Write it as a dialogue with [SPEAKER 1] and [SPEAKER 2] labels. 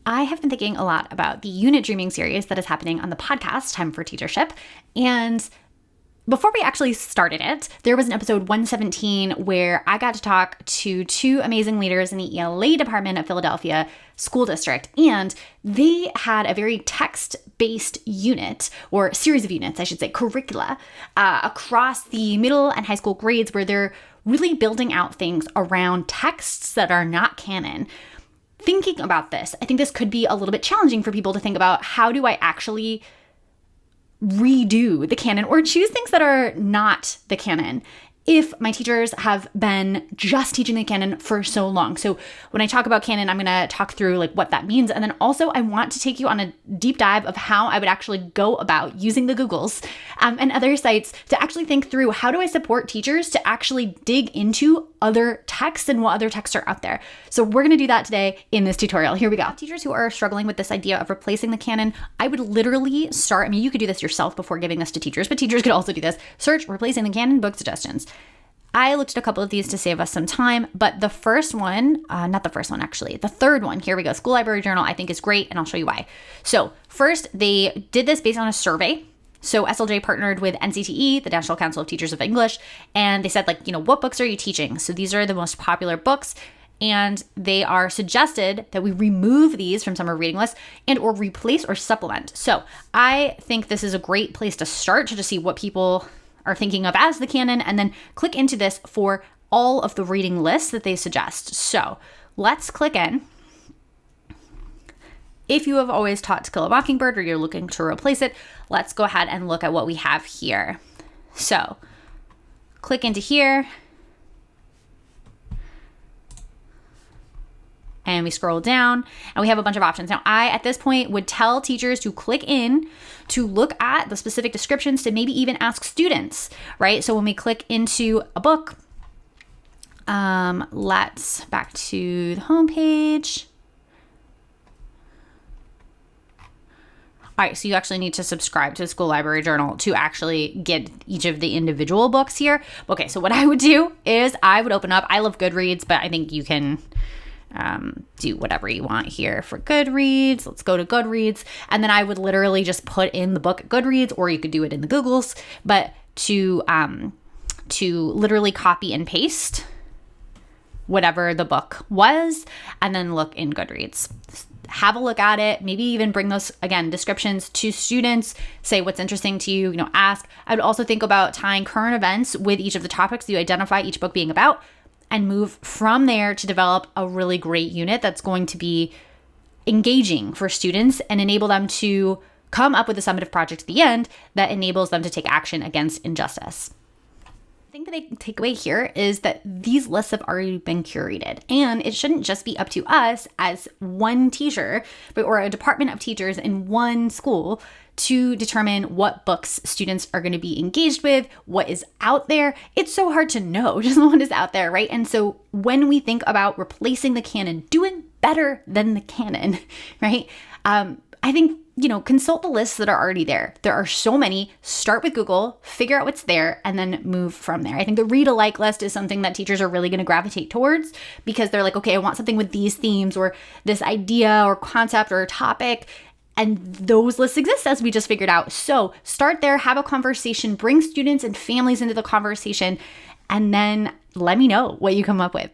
[SPEAKER 1] I have been thinking a lot about the unit dreaming series that is happening on the podcast, Time for Teachership. And before we actually started it, there was an episode 117 where I got to talk to two amazing leaders in the ELA department of Philadelphia School District. And they had a very text-based unit, or series of units, I should say, curricula, across the middle and high school grades where they're really building out things around texts that are not canon. Thinking about this, I think this could be a little bit challenging for people to think about, how do I actually redo the canon or choose things that are not the canon if my teachers have been just teaching the canon for so long. So when I talk about canon, I'm going to talk through like what that means. And then also I want to take you on a deep dive of how I would actually go about using the Googles and other sites to actually think through, how do I support teachers to actually dig into other texts and what other texts are out there. So we're going to do that today in this tutorial. Here we go. Teachers who are struggling with this idea of replacing the canon, I would literally start, you could do this yourself before giving this to teachers, but teachers could also do this. Search replacing the canon book suggestions. I looked at a couple of these to save us some time, but the first one, the third one, here we go. School Library Journal, I think is great, and I'll show you why. So first, they did this based on a survey. So SLJ partnered with NCTE, the National Council of Teachers of English, and they said, what books are you teaching? So these are the most popular books, and they are suggested that we remove these from summer reading lists and or replace or supplement. So I think this is a great place to start to just see what people are thinking of as the canon, and then click into this for all of the reading lists that they suggest. So let's click in. If you have always taught To Kill a Mockingbird or you're looking to replace it, let's go ahead and look at what we have here. So click into here and we scroll down and we have a bunch of options. Now, I, at this point, would tell teachers to click in to look at the specific descriptions, to maybe even ask students, right? So when we click into a book, let's back to the homepage. All right, so you actually need to subscribe to the School Library Journal to actually get each of the individual books here. Okay, so what I would do is I would open up, I love Goodreads, but I think you can do whatever you want here for Goodreads. Let's go to Goodreads. And then I would literally just put in the book Goodreads, or you could do it in the Googles, but to literally copy and paste whatever the book was, and then look in Goodreads. Have a look at it, maybe even bring those, again, descriptions to students, say what's interesting to you, ask. I would also think about tying current events with each of the topics you identify each book being about, and move from there to develop a really great unit that's going to be engaging for students and enable them to come up with a summative project at the end that enables them to take action against injustice. I think the big takeaway here is that these lists have already been curated, and it shouldn't just be up to us as one teacher or a department of teachers in one school to determine what books students are going to be engaged with, what is out there. It's so hard to know just what is out there, right? And so when we think about replacing the canon, doing better than the canon, right? I think, consult the lists that are already there. There are so many. Start with Google, figure out what's there, and then move from there. I think the read alike list is something that teachers are really going to gravitate towards, because they're like, okay, I want something with these themes or this idea or concept or topic. And those lists exist, as we just figured out. So start there, have a conversation, bring students and families into the conversation, and then let me know what you come up with.